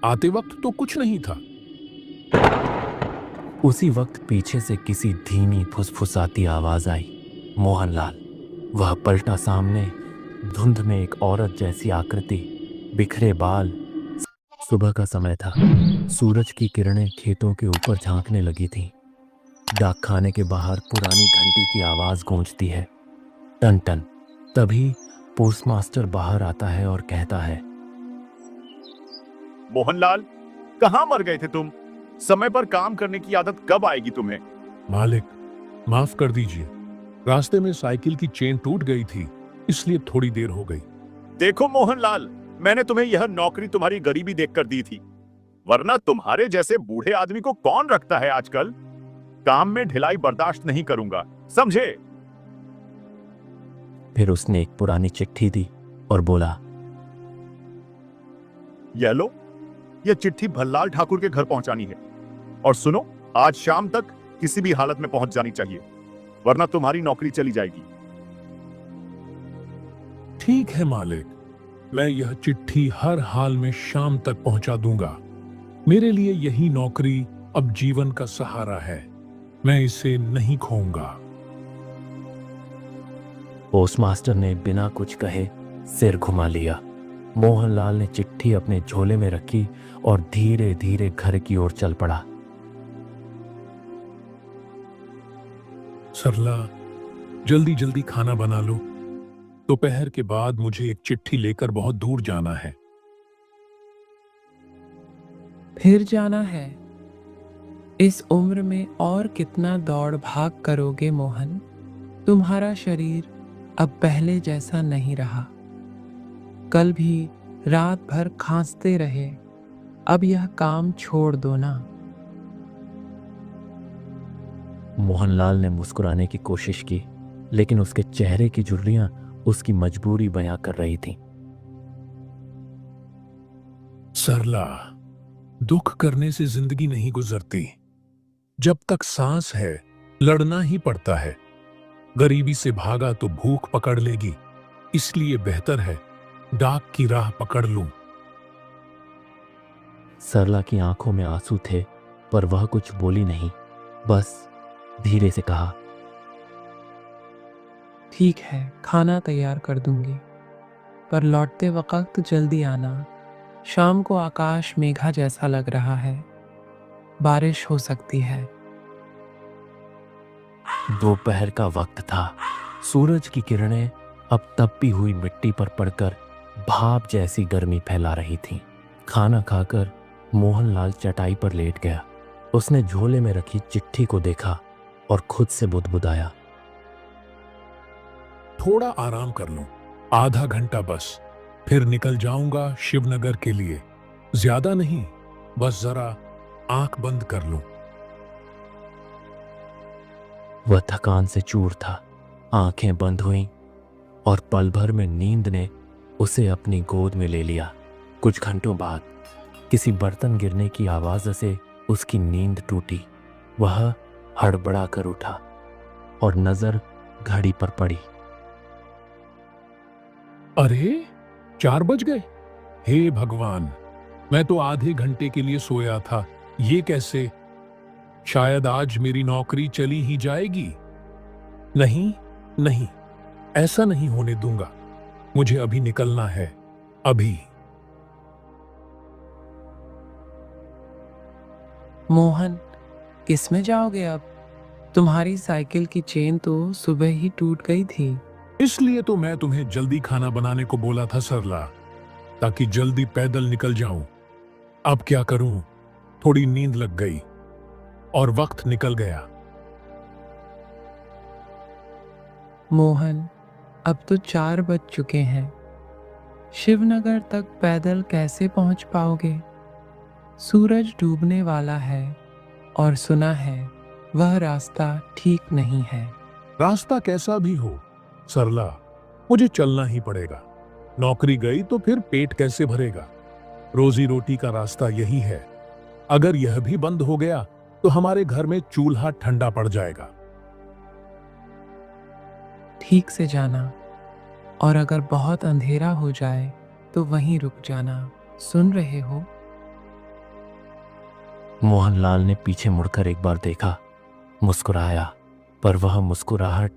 आते वक्त तो कुछ नहीं था। उसी वक्त पीछे से किसी धीमी फुसफुसाती आवाज आई। मोहनलाल। वह पलटा सामने। धुंध में एक औरत जैसी आकृति, बिखरे बाल। सुबह का समय था। सूरज की किरणें खेतों के ऊपर झांकने लगी थीं। डाकखाने के बाहर पुरानी घंटी की आवाज गूंजती है, टन टन। तभी पोस्टमास्टर बाहर आता है और कहता है, मोहनलाल, कहां मर गए थे तुम? समय पर काम करने की आदत कब आएगी तुम्हें? मालिक, माफ कर दीजिए, रास्ते में साइकिल की चेन टूट गई थी, इसलिए थोड़ी देर हो गई। देखो मोहनलाल, मैंने तुम्हें यह नौकरी तुम्हारी गरीबी देखकर दी थी, वरना तुम्हारे जैसे बूढ़े आदमी को कौन रखता है आजकल। काम में ढिलाई बर्दाश्त नहीं करूंगा, समझे? फिर उसने एक पुरानी चिट्ठी दी और बोला, यह लो, यह चिट्ठी भल्लाल ठाकुर के घर पहुंचानी है। और सुनो, आज शाम तक किसी भी हालत में पहुंच जानी चाहिए, वरना तुम्हारी नौकरी चली जाएगी। ठीक है मालिक, मैं यह चिट्ठी हर हाल में शाम तक पहुंचा दूंगा। मेरे लिए यही नौकरी अब जीवन का सहारा है, मैं इसे नहीं खोऊंगा। पोस्टमास्टर ने बिना कुछ कहे सिर घुमा लिया। मोहनलाल ने चिट्ठी अपने झोले में रखी और धीरे धीरे घर की ओर चल पड़ा। सरला, जल्दी जल्दी खाना बना लो, दोपहर के बाद मुझे एक चिट्ठी लेकर बहुत दूर जाना है। फिर जाना है? इस उम्र में और कितना दौड़ भाग करोगे मोहन? तुम्हारा शरीर अब पहले जैसा नहीं रहा। कल भी रात भर खांसते रहे, अब यह काम छोड़ दो ना। मोहनलाल ने मुस्कुराने की कोशिश की, लेकिन उसके चेहरे की झुर्रियां उसकी मजबूरी बयां कर रही थीं। सरला, दुख करने से जिंदगी नहीं गुजरती। जब तक सांस है, लड़ना ही पड़ता है। गरीबी से भागा तो भूख पकड़ लेगी, इसलिए बेहतर है डाक की राह पकड़ लूं। सरला की आंखों में आंसू थे, पर वह कुछ बोली नहीं, बस धीरे से कहा, ठीक है, खाना तैयार कर दूंगी, पर लौटते वक्त जल्दी आना। शाम को आकाश मेघा जैसा लग रहा है, बारिश हो सकती है। दोपहर का वक्त था। सूरज की किरणें अब तपी हुई मिट्टी पर पड़कर भाप जैसी गर्मी फैला रही थीं। खाना खाकर मोहनलाल चटाई पर लेट गया। उसने झोले में रखी चिट्ठी को देखा और खुद से बुदबुदाया, थोड़ा आराम कर लूं, आधा घंटा बस, फिर निकल जाऊंगा शिवनगर के लिए। ज्यादा नहीं, बस जरा आंख बंद कर लूं। वह थकान से चूर था। आंखें बंद हुईं और पल भर में नींद ने उसे अपनी गोद में ले लिया। कुछ घंटों बाद किसी बर्तन गिरने की आवाज से उसकी नींद टूटी। वह हड़बड़ा कर उठा और नजर घड़ी पर पड़ी। अरे, 4 बज गए। हे भगवान, मैं तो आधे घंटे के लिए सोया था, ये कैसे? शायद आज मेरी नौकरी चली ही जाएगी। नहीं नहीं, ऐसा नहीं होने दूंगा। मुझे अभी निकलना है, अभी। मोहन, किसमें जाओगे अब? तुम्हारी साइकिल की चेन तो सुबह ही टूट गई थी। इसलिए तो मैं तुम्हें जल्दी खाना बनाने को बोला था सरला, ताकि जल्दी पैदल निकल जाऊं। अब क्या करूं? थोड़ी नींद लग गई और वक्त निकल गया। मोहन, अब तो 4 बज चुके हैं। शिवनगर तक पैदल कैसे पहुंच पाओगे? सूरज डूबने वाला है और सुना है वह रास्ता ठीक नहीं है। रास्ता कैसा भी हो सरला, मुझे चलना ही पड़ेगा। नौकरी गई तो फिर पेट कैसे भरेगा? रोजी रोटी का रास्ता यही है। अगर यह भी बंद हो गया तो हमारे घर में चूल्हा ठंडा पड़ जाएगा। ठीक से जाना, और अगर बहुत अंधेरा हो जाए तो वहीं रुक जाना। सुन रहे हो? मोहनलाल ने पीछे मुड़कर एक बार देखा, मुस्कुराया, पर वह मुस्कुराहट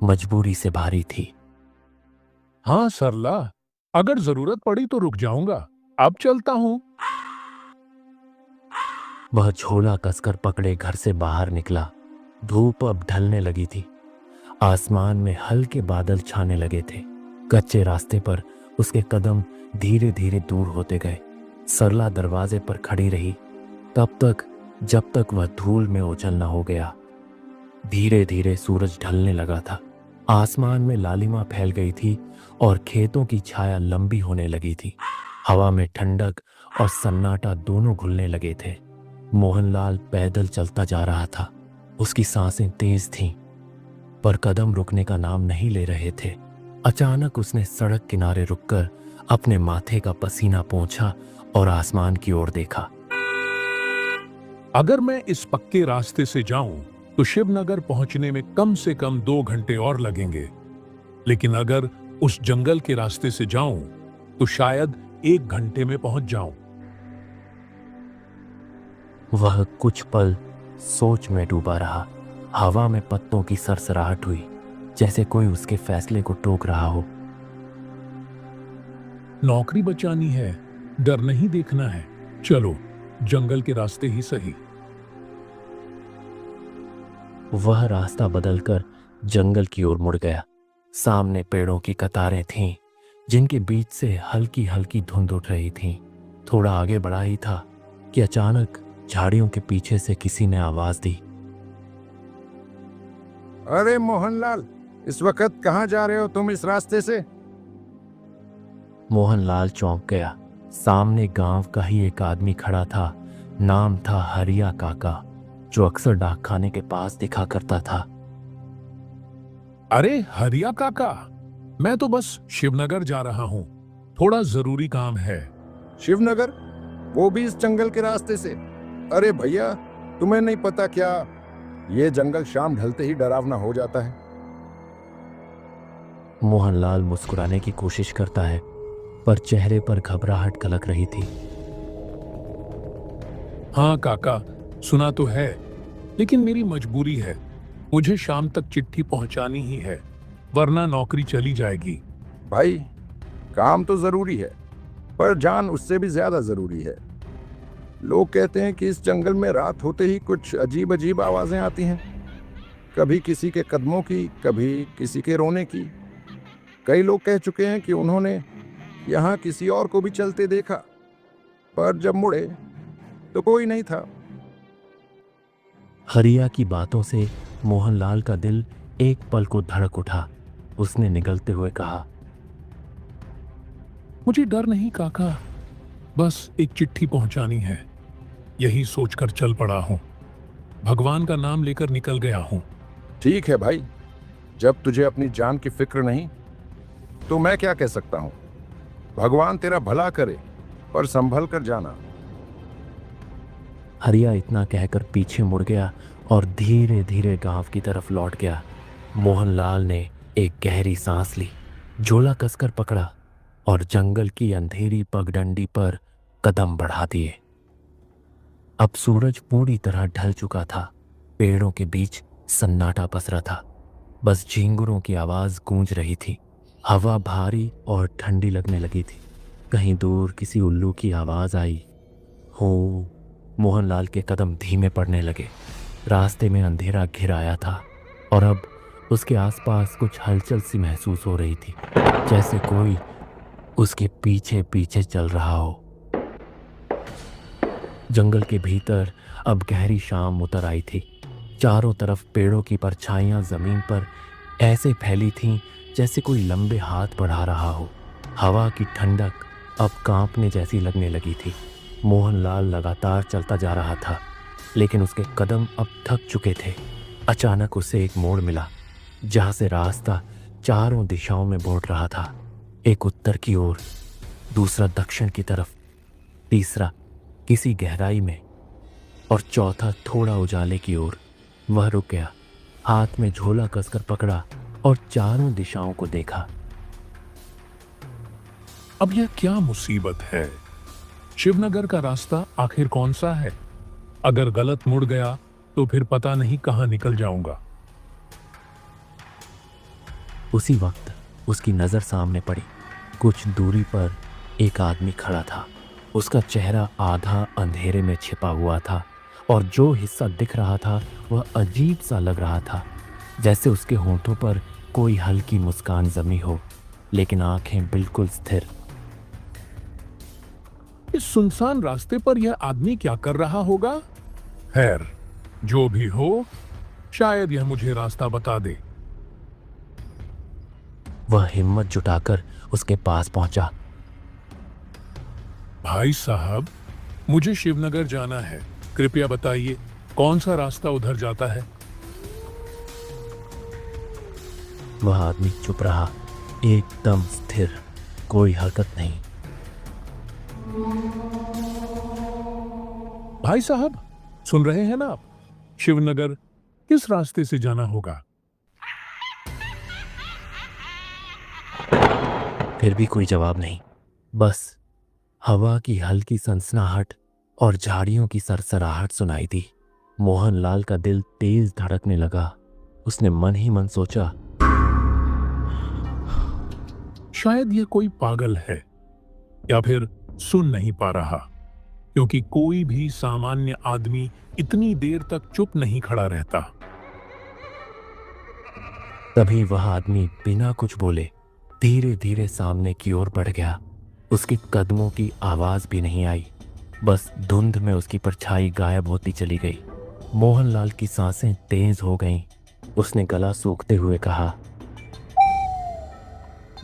मजबूरी से भारी थी। हाँ सरला, अगर जरूरत पड़ी तो रुक जाऊंगा, अब चलता हूं। वह झोला कसकर पकड़े घर से बाहर निकला। धूप अब ढलने लगी थी। आसमान में हल्के बादल छाने लगे थे। कच्चे रास्ते पर उसके कदम धीरे धीरे दूर होते गए। सरला दरवाजे पर खड़ी रही तब तक जब तक वह धूल में ओझल न हो गया। धीरे धीरे सूरज ढलने लगा था। आसमान में लालिमा फैल गई थी और खेतों की छाया लंबी होने लगी थी। हवा में ठंडक और सन्नाटा दोनों घुलने लगे थे। मोहनलाल पैदल चलता जा रहा था। उसकी सांसें तेज थीं, पर कदम रुकने का नाम नहीं ले रहे थे। अचानक उसने सड़क किनारे रुककर अपने माथे का पसीना पोंछा और आसमान की ओर देखा। अगर मैं इस पक्के रास्ते से जाऊं तो शिवनगर पहुंचने में कम से कम 2 घंटे और लगेंगे, लेकिन अगर उस जंगल के रास्ते से जाऊं तो शायद 1 घंटे में पहुंच जाऊं। वह कुछ पल सोच में डूबा रहा। हवा में पत्तों की सरसराहट हुई, जैसे कोई उसके फैसले को टोक रहा हो। नौकरी बचानी है, डर नहीं देखना है। चलो, जंगल के रास्ते ही सही। वह रास्ता बदलकर जंगल की ओर मुड़ गया। सामने पेड़ों की कतारें थीं, जिनके बीच से हल्की हल्की धुंध उठ रही थी। थोड़ा आगे बढ़ा ही था कि अचानक झाड़ियों के पीछे से किसी ने आवाज दी। अरे मोहनलाल, इस वक्त कहाँ जा रहे हो तुम इस रास्ते से? मोहनलाल चौंक गया। सामने गांव का ही एक आदमी खड़ा था। नाम था हरिया काका, जो अक्सर डाकखाने के पास दिखा करता था। अरे हरिया काका, मैं तो बस शिवनगर जा रहा हूं, थोड़ा जरूरी काम है। शिवनगर? वो भी इस जंगल के रास्ते से? अरे भैया, तुम्हें नहीं पता क्या, ये जंगल शाम ढलते ही डरावना हो जाता है। मोहनलाल मुस्कुराने की कोशिश करता है, पर चेहरे पर घबराहट कलक रही थी। हाँ काका, सुना तो है, लेकिन मेरी मजबूरी है। मुझे शाम तक चिट्ठी पहुंचानी ही है, वरना नौकरी चली जाएगी। भाई, काम तो जरूरी है, पर जान उससे भी ज्यादा जरूरी है। लोग कहते हैं कि इस जंगल में रात होते ही कुछ अजीब अजीब आवाजें आती हैं। कभी किसी के कदमों की, कभी किसी के रोने की। कई लोग कह चुके हैं कि उन्होंने यहाँ किसी और को भी चलते देखा, पर जब मुड़े तो कोई नहीं था। हरिया की बातों से मोहनलाल का दिल एक पल को धड़क उठा। उसने निगलते हुए कहा, मुझे डर नहीं काका, बस एक चिट्ठी पहुंचानी है। यही सोचकर चल पड़ा हूं। भगवान का नाम लेकर निकल गया हूं। ठीक है भाई, जब तुझे अपनी जान की फिक्र नहीं तो मैं क्या कह सकता हूँ। भगवान तेरा भला करे, पर संभल कर जाना। हरिया इतना कहकर पीछे मुड़ गया और धीरे धीरे गांव की तरफ लौट गया। मोहनलाल ने एक गहरी सांस ली, झोला कसकर पकड़ा और जंगल की अंधेरी पगडंडी पर कदम बढ़ा दिए। अब सूरज पूरी तरह ढल चुका था। पेड़ों के बीच सन्नाटा पसरा था। बस झींगुरों की आवाज गूंज रही थी। हवा भारी और ठंडी लगने लगी थी। कहीं दूर किसी उल्लू की आवाज आई, हो। मोहनलाल के कदम धीमे पड़ने लगे। रास्ते में अंधेरा घिर आया था और अब उसके आसपास कुछ हलचल सी महसूस हो रही थी, जैसे कोई उसके पीछे पीछे चल रहा हो। जंगल के भीतर अब गहरी शाम उतर आई थी। चारों तरफ पेड़ों की परछाइयां जमीन पर ऐसे फैली थीं जैसे कोई लंबे हाथ बढ़ा रहा हो। हवा की ठंडक अब कांपने जैसी लगने लगी थी। मोहनलाल लगातार चलता जा रहा था, लेकिन उसके कदम अब थक चुके थे। अचानक उसे एक मोड़ मिला, जहां से रास्ता चारों दिशाओं में बढ़ रहा था। एक उत्तर की ओर, दूसरा दक्षिण की तरफ, तीसरा किसी गहराई में और चौथा थोड़ा उजाले की ओर। वह रुक गया, हाथ में झोला कसकर पकड़ा और चारों दिशाओं को देखा। अब यह क्या मुसीबत है? शिवनगर का रास्ता आखिर कौन सा है? अगर गलत मुड़ गया तो फिर पता नहीं कहाँ निकल जाऊंगा। उसी वक्त उसकी नजर सामने पड़ी। कुछ दूरी पर एक आदमी खड़ा था। उसका चेहरा आधा अंधेरे में छिपा हुआ था और जो हिस्सा दिख रहा था वह अजीब सा लग रहा था, जैसे उसके होंठों पर कोई हल्की मुस्कान जमी हो, लेकिन आंखें बिल्कुल स्थिर। इस सुनसान रास्ते पर यह आदमी क्या कर रहा होगा? खैर, जो भी हो, शायद यह मुझे रास्ता बता दे। वह हिम्मत जुटाकर उसके पास पहुंचा। भाई साहब, मुझे शिवनगर जाना है, कृपया बताइए कौन सा रास्ता उधर जाता है? वह आदमी चुप रहा, एकदम स्थिर, कोई हरकत नहीं। भाई साहब, सुन रहे हैं ना आप? शिवनगर किस रास्ते से जाना होगा? फिर भी कोई जवाब नहीं, बस हवा की हल्की सनसनाहट और झाड़ियों की सरसराहट सुनाई दी। मोहनलाल का दिल तेज धड़कने लगा। उसने मन ही मन सोचा, शायद यह कोई पागल है या फिर सुन नहीं पा रहा, क्योंकि कोई भी सामान्य आदमी इतनी देर तक चुप नहीं खड़ा रहता। तभी वह आदमी बिना कुछ बोले धीरे धीरे सामने की ओर बढ़ गया। उसके कदमों की आवाज भी नहीं आई, बस धुंध में उसकी परछाई गायब होती चली गई। मोहनलाल की सांसें तेज हो गईं। उसने गला सूखते हुए कहा,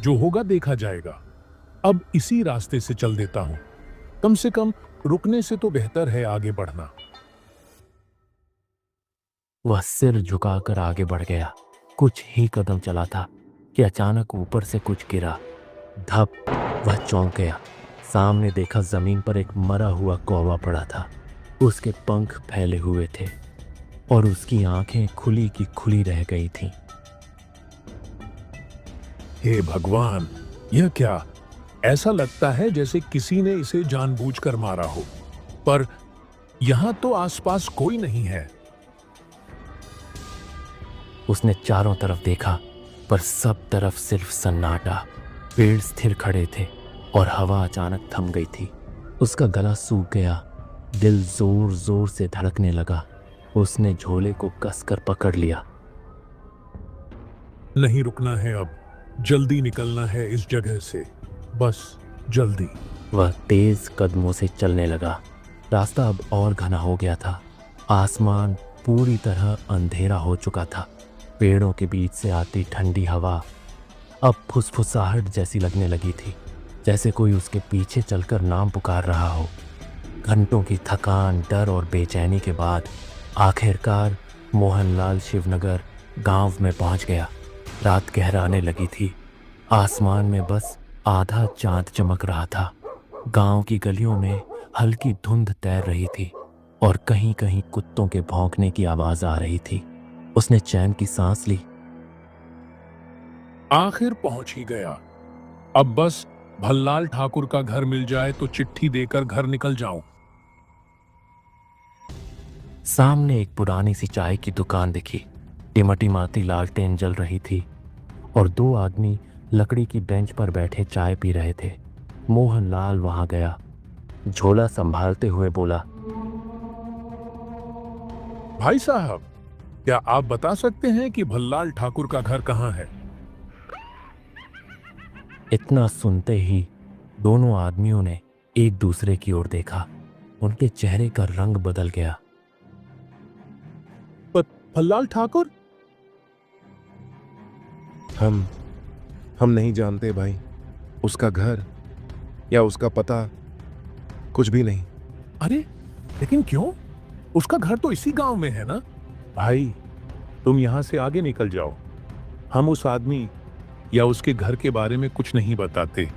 जो होगा देखा जाएगा। अब इसी रास्ते से चल देता हूं। कम से कम रुकने से तो बेहतर है आगे बढ़ना। वह सिर झुकाकर आगे बढ़ गया। कुछ ही कदम चला था कि अचानक ऊपर से कुछ गिरा। धप! वह चौंक गया। सामने देखा, जमीन पर एक मरा हुआ कौवा पड़ा था। उसके पंख फैले हुए थे और उसकी आंखें खुली की खुली रह गई थीं। हे भगवान, यह क्या? ऐसा लगता है जैसे किसी ने इसे जानबूझकर मारा हो, पर यहां तो आसपास कोई नहीं है। उसने चारों तरफ देखा, पर सब तरफ सिर्फ सन्नाटा। पेड़ स्थिर खड़े थे और हवा अचानक थम गई थी। उसका गला सूख गया, दिल जोर जोर से धड़कने लगा। उसने झोले को कसकर पकड़ लिया। नहीं रुकना है अब, जल्दी निकलना है इस जगह से, बस जल्दी। वह तेज कदमों से चलने लगा। रास्ता अब और घना हो गया था। आसमान पूरी तरह अंधेरा हो चुका था। पेड़ों के बीच से आती ठंडी हवा अब फुसफुसाहट जैसी लगने लगी थी, जैसे कोई उसके पीछे चलकर नाम पुकार रहा हो। घंटों की थकान, डर और बेचैनी के बाद आखिरकार मोहनलाल शिवनगर गांव में पहुंच गया। रात गहराने लगी थी। आसमान में बस आधा चांद चमक रहा था। गांव की गलियों में हल्की धुंध तैर रही थी और कहीं कहीं कुत्तों के भौंकने की आवाज आ रही थी। उसने चैन की सांस ली। आखिर पहुंच ही गया। अब बस भल्लाल ठाकुर का घर मिल जाए तो चिट्ठी देकर घर निकल जाऊं। सामने एक पुरानी सी चाय की दुकान दिखी। टिमटिमाती लालटेन जल रही थी और दो आदमी लकड़ी की बेंच पर बैठे चाय पी रहे थे। मोहनलाल वहां गया, झोला संभालते हुए बोला, भाई साहब, क्या आप बता सकते हैं कि भल्लाल ठाकुर का घर कहाँ है? इतना सुनते ही दोनों आदमियों ने एक दूसरे की ओर देखा। उनके चेहरे का रंग बदल गया। भल्लाल ठाकुर? हम नहीं जानते भाई, उसका घर या उसका पता कुछ भी नहीं। अरे लेकिन क्यों? उसका घर तो इसी गांव में है ना? भाई, तुम यहां से आगे निकल जाओ। हम उस आदमी या उसके घर के बारे में कुछ नहीं बताते।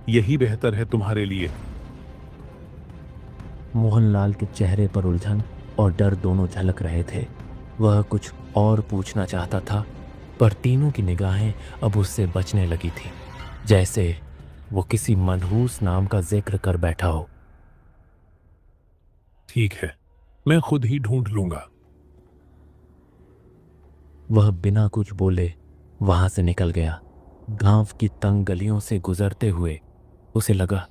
यही बेहतर है तुम्हारे लिए। मोहनलाल के चेहरे पर उलझन और डर दोनों झलक रहे थे। वह कुछ और पूछना चाहता था, पर तीनों की निगाहें अब उससे बचने लगी थी, जैसे वो किसी मनहूस नाम का जिक्र कर बैठा हो। ठीक है, मैं खुद ही ढूंढ लूंगा। वह बिना कुछ बोले वहां से निकल गया। गांव की तंग गलियों से गुजरते हुए उसे लगा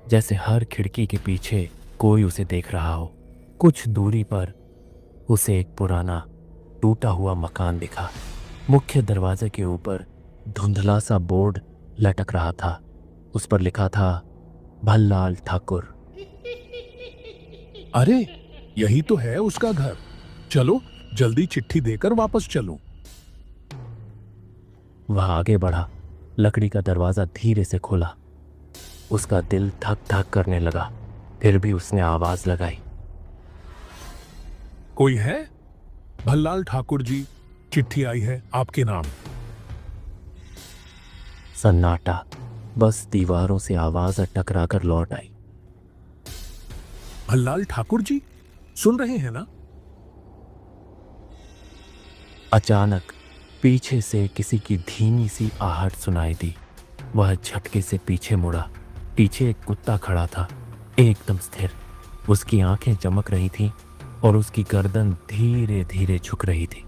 जैसे हर खिड़की के पीछे कोई उसे देख रहा हो। कुछ दूरी पर उसे एक पुराना टूटा हुआ मकान दिखा। मुख्य दरवाजे के ऊपर धुंधला सा बोर्ड लटक रहा था। उस पर लिखा था भल्लाल ठाकुर। अरे यही तो है उसका घर। चलो जल्दी चिट्ठी देकर वापस चलूं। वह आगे बढ़ा। लकड़ी का दरवाजा धीरे से खुला। उसका दिल धक धक करने लगा। फिर भी उसने आवाज लगाई, कोई है? भल्लाल ठाकुर जी, चिट्ठी आई है आपके नाम। सन्नाटा। बस दीवारों से आवाज टकरा कर लौट आई। भल्लाल ठाकुर जी, सुन रहे हैं ना? अचानक पीछे से किसी की धीमी सी आहट सुनाई दी। वह झटके से पीछे मुड़ा। पीछे एक कुत्ता खड़ा था, एकदम स्थिर। उसकी आंखें चमक रही थीं और उसकी गर्दन धीरे धीरे झुक रही थी,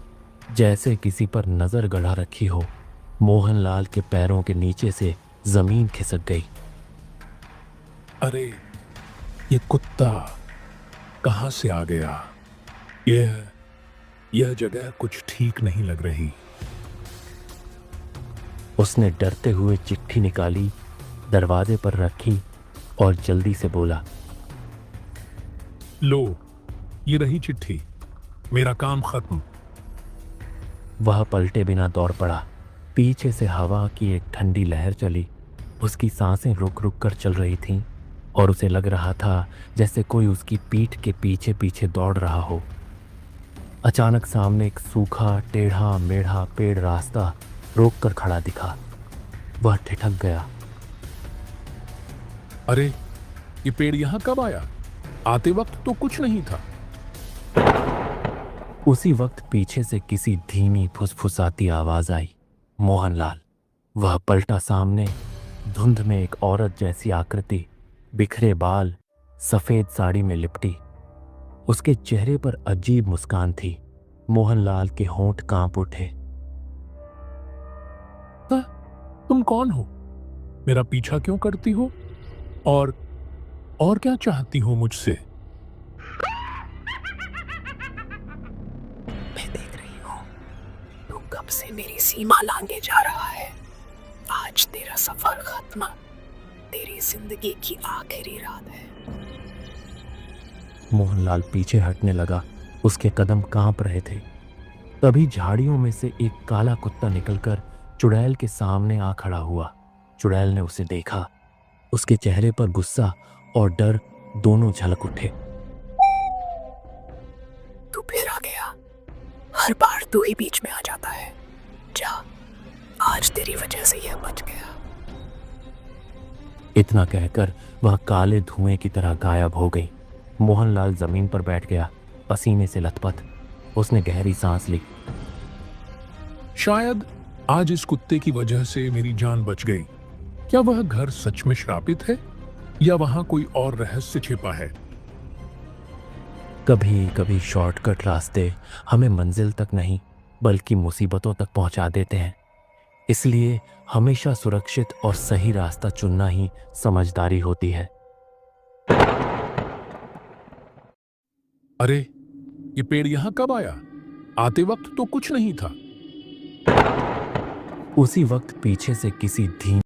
जैसे किसी पर नजर गड़ा रखी हो। मोहनलाल के पैरों के नीचे से जमीन खिसक गई। अरे ये कुत्ता कहां से आ गया? यह जगह कुछ ठीक नहीं लग रही। उसने डरते हुए चिट्ठी निकाली, दरवाजे पर रखी और जल्दी से बोला, लो, ये रही चिट्ठी। मेरा काम खत्म। वह पलटे बिना दौड़ पड़ा। पीछे से हवा की एक ठंडी लहर चली। उसकी सांसें रुक रुक कर चल रही थीं और उसे लग रहा था जैसे कोई उसकी पीठ के पीछे पीछे दौड़ रहा हो। अचानक सामने एक सूखा टेढ़ा मेढ़ा पेड़ रास्ता रोक कर खड़ा दिखा। वह ठिठक गया। अरे ये पेड़ यहां कब आया? आते वक्त तो कुछ नहीं था। उसी वक्त पीछे से किसी धीमी फुसफुसाती आवाज आई, मोहनलाल। वह पलटा। सामने धुंध में एक औरत जैसी आकृति, बिखरे बाल, सफेद साड़ी में लिपटी। उसके चेहरे पर अजीब मुस्कान थी। मोहनलाल के होंठ कांप उठे। तुम कौन हो? मेरा पीछा क्यों करती हो? और क्या चाहती हो मुझसे? मैं देख रही हूँ तू कब से मेरी सीमा लांघे जा रहा है। आज तेरा सफर खत्म। तेरी जिंदगी की आखिरी रात है। मोहनलाल पीछे हटने लगा। उसके कदम कांप रहे थे। तभी झाड़ियों में से एक काला कुत्ता निकलकर चुड़ैल के सामने आ खड़ा हुआ। चुड़ैल ने उसे देखा। उसके चेहरे पर गुस्सा और डर दोनों झलक उठे। तू फिर आ गया। हर बार तू ही बीच में आ जाता है। जा, आज तेरी वजह से यह बच गया। इतना कहकर वह काले धुएं की तरह गायब हो गई। मोहनलाल जमीन पर बैठ गया, पसीने से लथपथ। उसने गहरी सांस ली। शायद आज इस कुत्ते की वजह से मेरी जान बच गई। क्या वह घर सच में श्रापित है या वहां कोई और रहस्य छिपा है? कभी कभी शॉर्टकट रास्ते हमें मंजिल तक नहीं बल्कि मुसीबतों तक पहुंचा देते हैं। इसलिए हमेशा सुरक्षित और सही रास्ता चुनना ही समझदारी होती है। अरे ये पेड़ यहां कब आया? आते वक्त तो कुछ नहीं था। उसी वक्त पीछे से किसी धीमी